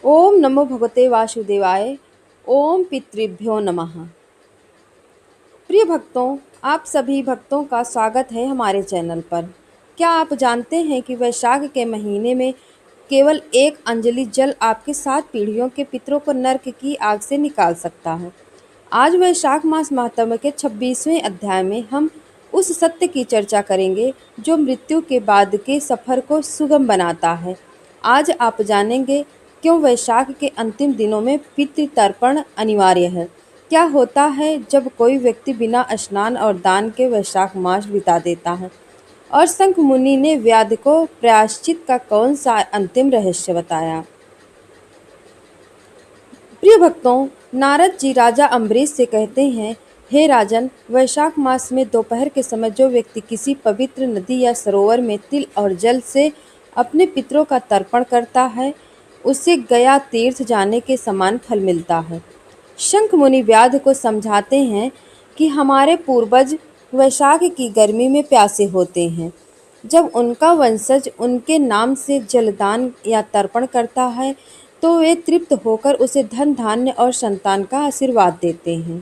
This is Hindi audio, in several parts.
ओम नमो भगवते वासुदेवाय। ओम पितृभ्यो नमः। प्रिय भक्तों, आप सभी भक्तों का स्वागत है हमारे चैनल पर। क्या आप जानते हैं कि वैशाख के महीने में केवल एक अंजलि जल आपके 7 पीढ़ियों के पितरों को नरक की आग से निकाल सकता है। आज वैशाख मास महात्म्य के 26वें अध्याय में हम उस सत्य की चर्चा करेंगे जो मृत्यु के बाद के सफर को सुगम बनाता है। आज आप जानेंगे क्यों वैशाख के अंतिम दिनों में पितृतर्पण अनिवार्य है, क्या होता है जब कोई व्यक्ति बिना स्नान और दान के वैशाख मास बिता देता है, और शंख मुनि ने व्याध को प्रायश्चित का कौन सा अंतिम रहस्य बताया। प्रिय भक्तों, नारद जी राजा अम्बरीश से कहते हैं, हे राजन, वैशाख मास में दोपहर के समय जो व्यक्ति किसी पवित्र नदी या सरोवर में तिल और जल से अपने पितरों का तर्पण करता है, उसे गया तीर्थ जाने के समान फल मिलता है। शंख मुनि व्याध को समझाते हैं कि हमारे पूर्वज वैशाख की गर्मी में प्यासे होते हैं। जब उनका वंशज उनके नाम से जलदान या तर्पण करता है तो वे तृप्त होकर उसे धन धान्य और संतान का आशीर्वाद देते हैं।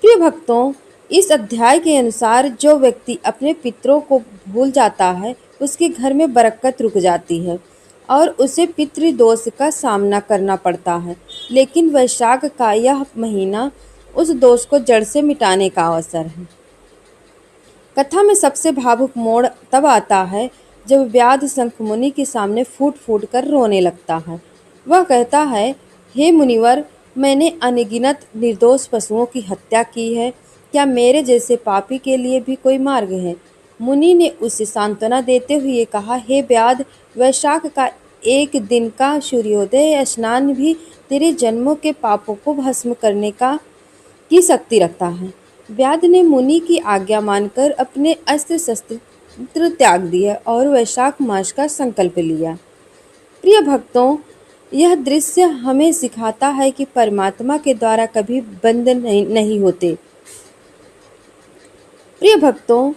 प्रिय भक्तों, इस अध्याय के अनुसार जो व्यक्ति अपने पितरों को भूल जाता है उसके घर में बरकत रुक जाती है और उसे पितृदोष का सामना करना पड़ता है। लेकिन वैशाख का यह महीना उस दोष को जड़ से मिटाने का अवसर है। कथा में सबसे भावुक मोड़ तब आता है जब व्याध शंख मुनि के सामने फूट फूट कर रोने लगता है। वह कहता है, हे मुनिवर, मैंने अनगिनत निर्दोष पशुओं की हत्या की है। क्या मेरे जैसे पापी के लिए भी कोई मार्ग है? मुनि ने उसे सांत्वना देते हुए कहा, हे व्याध, वैशाख का एक दिन का सूर्योदय स्नान भी तेरे जन्मों के पापों को भस्म करने की शक्ति रखता है। व्याध ने मुनि की आज्ञा मानकर अपने अस्त्र शस्त्र त्याग दिए और वैशाख मास का संकल्प लिया। प्रिय भक्तों, यह दृश्य हमें सिखाता है कि परमात्मा के द्वारा कभी बंद नहीं होते। प्रिय भक्तों,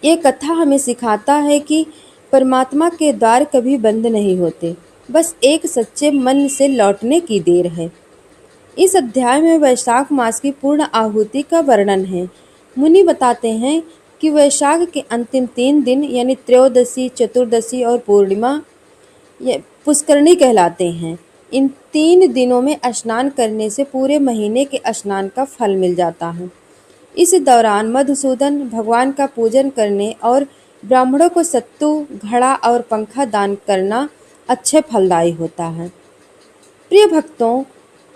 ये कथा हमें सिखाता है कि परमात्मा के द्वार कभी बंद नहीं होते, बस एक सच्चे मन से लौटने की देर है। इस अध्याय में वैशाख मास की पूर्ण आहुति का वर्णन है। मुनि बताते हैं कि वैशाख के अंतिम 3 दिन यानी त्रयोदशी, चतुर्दशी और पूर्णिमा ये पुष्करणी कहलाते हैं। इन 3 दिनों में स्नान करने से पूरे महीने के स्नान का फल मिल जाता है। इस दौरान मधुसूदन भगवान का पूजन करने और ब्राह्मणों को सत्तू, घड़ा और पंखा दान करना अच्छे फलदायी होता है। प्रिय भक्तों,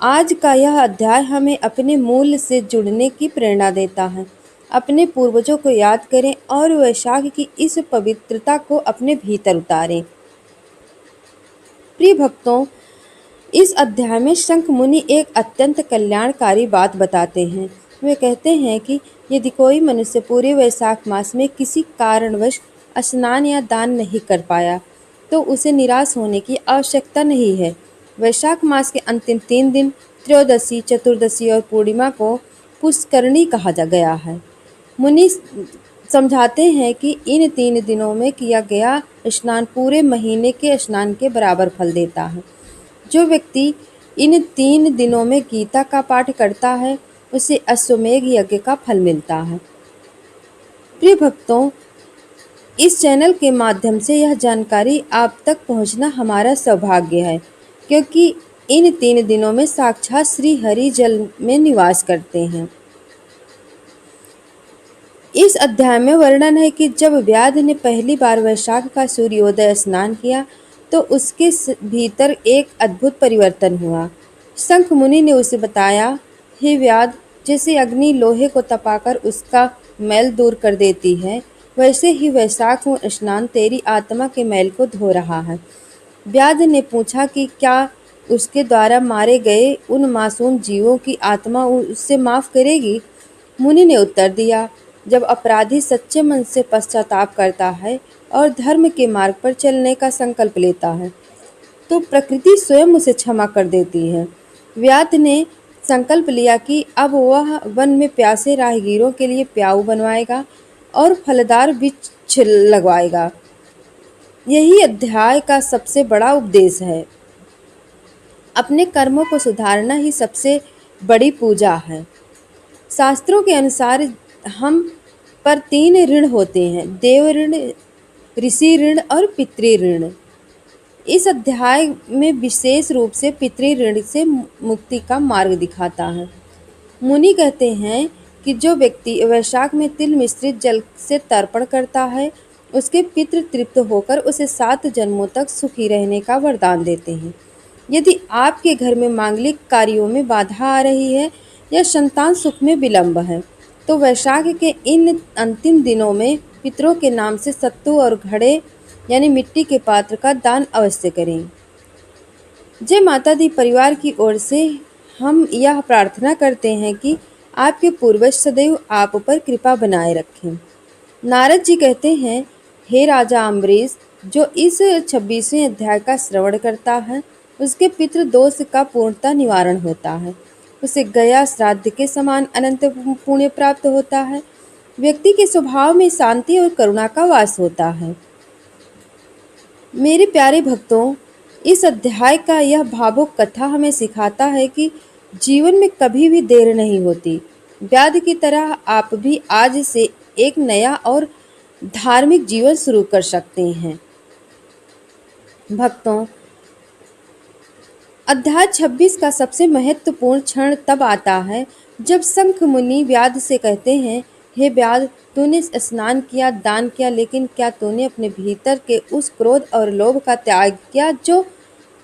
आज का यह अध्याय हमें अपने मूल से जुड़ने की प्रेरणा देता है। अपने पूर्वजों को याद करें और वैशाख की इस पवित्रता को अपने भीतर उतारें। प्रिय भक्तों, इस अध्याय में शंख मुनि एक अत्यंत कल्याणकारी बात बताते हैं। वे कहते हैं कि यदि कोई मनुष्य पूरे वैशाख मास में किसी कारणवश स्नान या दान नहीं कर पाया तो उसे निराश होने की आवश्यकता नहीं है। वैशाख मास के अंतिम 3 दिन त्रयोदशी, चतुर्दशी और पूर्णिमा को पुष्करणी कहा गया है। मुनि समझाते हैं कि इन 3 दिनों में किया गया स्नान पूरे महीने के स्नान के बराबर फल देता है। जो व्यक्ति इन 3 दिनों में गीता का पाठ करता है उसे अश्वमेध यज्ञ का फल मिलता है। प्रिय भक्तों, इस चैनल के माध्यम से यह जानकारी आप तक पहुंचना हमारा सौभाग्य है, क्योंकि इन 3 दिनों में साक्षात श्री हरि जल में निवास करते हैं। इस अध्याय में वर्णन है कि जब व्याध ने पहली बार वैशाख का सूर्योदय स्नान किया तो उसके भीतर एक अद्भुत परिवर्तन हुआ। शंख मुनि ने उसे बताया, हे व्याध, जैसे अग्नि लोहे को तपाकर उसका मैल दूर कर देती है, वैसे ही वैशाख स्नान तेरी आत्मा के मैल को धो रहा है। व्याध ने पूछा कि क्या उसके द्वारा मारे गए उन मासूम जीवों की आत्मा उससे माफ़ करेगी? मुनि ने उत्तर दिया, जब अपराधी सच्चे मन से पश्चाताप करता है और धर्म के मार्ग पर चलने का संकल्प लेता है तो प्रकृति स्वयं उसे क्षमा कर देती है। व्याध ने संकल्प लिया कि अब वह वन में प्यासे राहगीरों के लिए प्याऊ बनवाएगा और फलदार वृक्ष लगवाएगा। यही अध्याय का सबसे बड़ा उपदेश है। अपने कर्मों को सुधारना ही सबसे बड़ी पूजा है। शास्त्रों के अनुसार हम पर 3 ऋण होते हैं: देव ऋण, ऋषि ऋण और पितृ ऋण। इस अध्याय में विशेष रूप से पितृ ऋण से मुक्ति का मार्ग दिखाता है। मुनि कहते हैं कि जो व्यक्ति वैशाख में तिल मिश्रित जल से तर्पण करता है, उसके पितृ तृप्त होकर उसे 7 जन्मों तक सुखी रहने का वरदान देते हैं। यदि आपके घर में मांगलिक कार्यों में बाधा आ रही है या संतान सुख में विलंब है, तो वैशाख के इन अंतिम दिनों में पितरों के नाम से सत्तू और घड़े यानी मिट्टी के पात्र का दान अवश्य करें। जय माता दी परिवार की ओर से हम यह प्रार्थना करते हैं कि आपके पूर्वज सदैव आप पर कृपा बनाए रखें। नारद जी कहते हैं, हे राजा अम्बरीश, जो इस 26वें अध्याय का श्रवण करता है, उसके पितृ दोष का पूर्णतः निवारण होता है। उसे गया श्राद्ध के समान अनंत पुण्य प्राप्त होता है। व्यक्ति के स्वभाव में शांति और करुणा का वास होता है। मेरे प्यारे भक्तों, इस अध्याय का यह भावुक कथा हमें सिखाता है कि जीवन में कभी भी देर नहीं होती। व्याध की तरह आप भी आज से एक नया और धार्मिक जीवन शुरू कर सकते हैं। भक्तों, अध्याय 26 का सबसे महत्वपूर्ण क्षण तब आता है जब शंख मुनि व्याध से कहते हैं, हे व्याध, तूने स्नान किया, दान किया, लेकिन क्या तूने अपने भीतर के उस क्रोध और लोभ का त्याग किया जो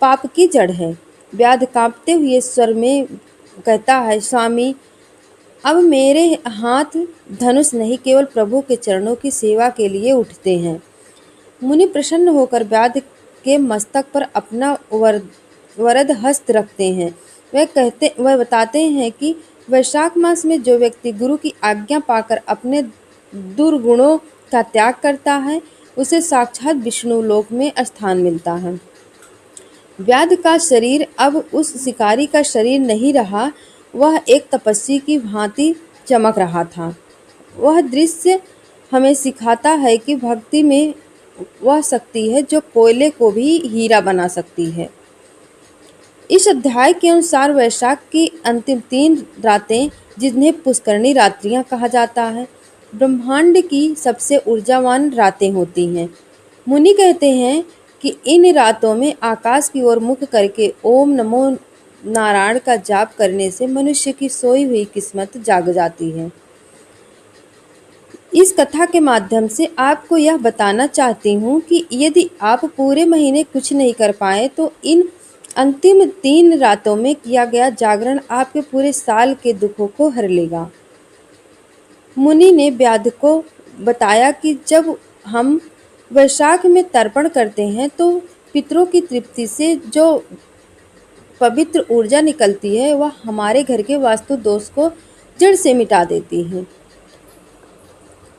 पाप की जड़ है? व्याध कांपते हुए स्वर में कहता है, स्वामी, अब मेरे हाथ धनुष नहीं, केवल प्रभु के चरणों की सेवा के लिए उठते हैं। मुनि प्रसन्न होकर व्याध के मस्तक पर अपना वरद हस्त रखते हैं। वह बताते हैं कि वैशाख मास में जो व्यक्ति गुरु की आज्ञा पाकर अपने दुर्गुणों का त्याग करता है, उसे साक्षात विष्णु लोक में स्थान मिलता है। व्याध का शरीर अब उस शिकारी का शरीर नहीं रहा, वह एक तपस्वी की भांति चमक रहा था। वह दृश्य हमें सिखाता है कि भक्ति में वह शक्ति है जो कोयले को भी हीरा बना सकती है। इस अध्याय के अनुसार वैशाख की अंतिम 3 रातें, जिन्हें पुष्करणी रात्रियां कहा जाता है, ब्रह्मांड की सबसे ऊर्जावान रातें होती हैं। मुनि कहते हैं कि इन रातों में आकाश की ओर मुख करके ओम नमो नारायण का जाप करने से मनुष्य की सोई हुई किस्मत जाग जाती है। इस कथा के माध्यम से आपको यह बताना चाहती हूँ कि यदि आप पूरे महीने कुछ नहीं कर पाए, तो इन अंतिम 3 रातों में किया गया जागरण आपके पूरे साल के दुखों को हर लेगा। मुनि ने व्याध को बताया कि जब हम वैशाख में तर्पण करते हैं, तो पितरों की तृप्ति से जो पवित्र ऊर्जा निकलती है, वह हमारे घर के वास्तु दोष को जड़ से मिटा देती है।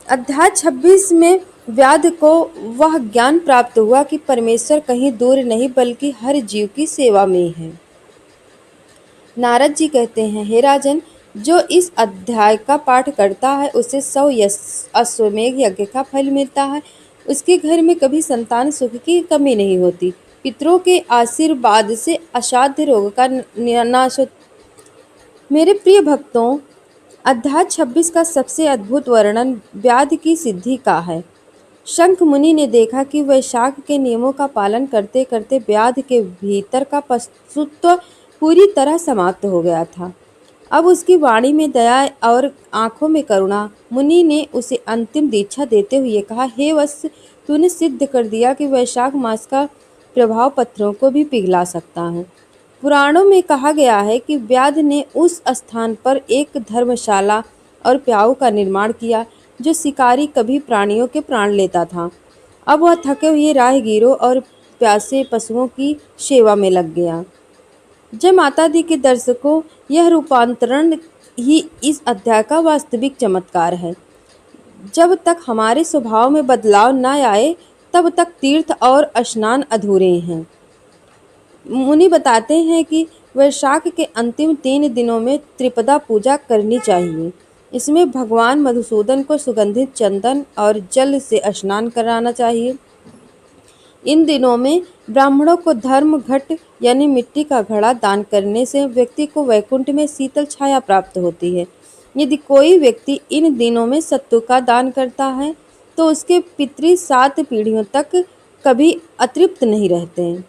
अध्याय 26 में व्याध को वह ज्ञान प्राप्त हुआ कि परमेश्वर कहीं दूर नहीं, बल्कि हर जीव की सेवा में है। नारद जी कहते हैं, हे राजन, जो इस अध्याय का पाठ करता है, उसे 100 अश्वमेघ यज्ञ का फल मिलता है। उसके घर में कभी संतान सुख की कमी नहीं होती। पितरों के आशीर्वाद से असाध्य रोग का नाश होता। मेरे प्रिय भक्तों, अध्याय 26 का सबसे अद्भुत वर्णन व्याध की सिद्धि का है। शंख मुनि ने देखा कि वैशाख के नियमों का पालन करते करते व्याध के भीतर का पशुत्व पूरी तरह समाप्त हो गया था। अब उसकी वाणी में दया और आंखों में करुणा। मुनि ने उसे अंतिम दीक्षा देते हुए कहा, हे वत्स, तूने सिद्ध कर दिया कि वैशाख मास का प्रभाव पत्थरों को भी पिघला सकता है। पुराणों में कहा गया है कि व्याध ने उस स्थान पर एक धर्मशाला और प्याऊ का निर्माण किया जो शिकारी कभी प्राणियों के प्राण लेता था। अब वह थके हुए राहगीरों और प्यासे पशुओं की सेवा में लग गया। जय माता दी के दर्शकों, यह रूपांतरण ही इस अध्याय का वास्तविक चमत्कार है। जब तक हमारे स्वभाव में बदलाव न आए, तब तक तीर्थ और स्नान अधूरे हैं। मुनि बताते हैं कि वैशाख के अंतिम 3 दिनों में त्रिपदा पूजा करनी चाहिए। इसमें भगवान मधुसूदन को सुगंधित चंदन और जल से स्नान कराना चाहिए। इन दिनों में ब्राह्मणों को धर्म घट यानी मिट्टी का घड़ा दान करने से व्यक्ति को वैकुंठ में शीतल छाया प्राप्त होती है। यदि कोई व्यक्ति इन दिनों में सत्तू का दान करता है तो उसके पितृ 7 पीढ़ियों तक कभी अतृप्त नहीं रहते हैं।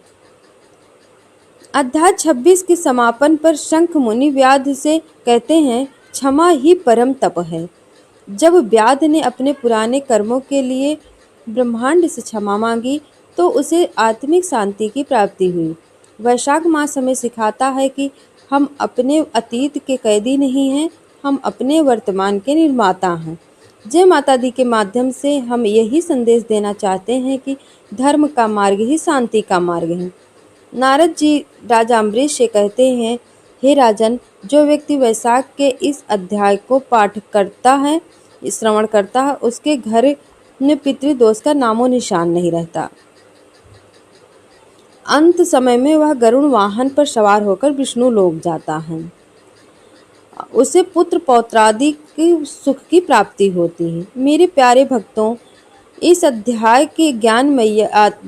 अध्याय 26 के समापन पर शंख मुनि व्याध से कहते हैं, क्षमा ही परम तप है। जब व्याध ने अपने पुराने कर्मों के लिए ब्रह्मांड से क्षमा मांगी तो उसे आत्मिक शांति की प्राप्ति हुई। वैशाख मास हमें सिखाता है कि हम अपने अतीत के कैदी नहीं हैं, हम अपने वर्तमान के निर्माता हैं। जय माता दी के माध्यम से हम यही संदेश देना चाहते हैं कि धर्म का मार्ग ही शांति का मार्ग है। नारद जी राजा अम्बरीश से कहते हैं, हे राजन, जो व्यक्ति वैशाख के इस अध्याय को पाठ करता है, श्रवण करता है, उसके घर में पितृदोष का नामो निशान नहीं रहता। अंत समय में वह गरुड़ वाहन पर सवार होकर विष्णु लोक जाता है। उसे पुत्र पौत्रादि की सुख की प्राप्ति होती है। मेरे प्यारे भक्तों, इस अध्याय की ज्ञानमयी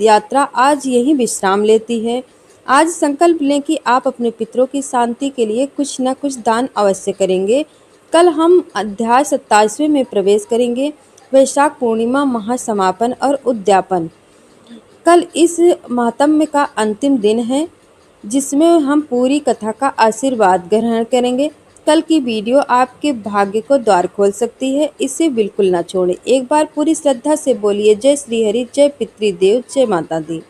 यात्रा आज यही विश्राम लेती है। आज संकल्प लें कि आप अपने पितरों की शांति के लिए कुछ न कुछ दान अवश्य करेंगे। कल हम अध्याय 27वें में प्रवेश करेंगे, वैशाख पूर्णिमा महासमापन और उद्यापन। कल इस महात्म्य का अंतिम दिन है जिसमें हम पूरी कथा का आशीर्वाद ग्रहण करेंगे। कल की वीडियो आपके भाग्य को द्वार खोल सकती है, इसे बिल्कुल ना छोड़ें। एक बार पूरी श्रद्धा से बोलिए, जय श्री हरि, जय पितृदेव, जय माता दी।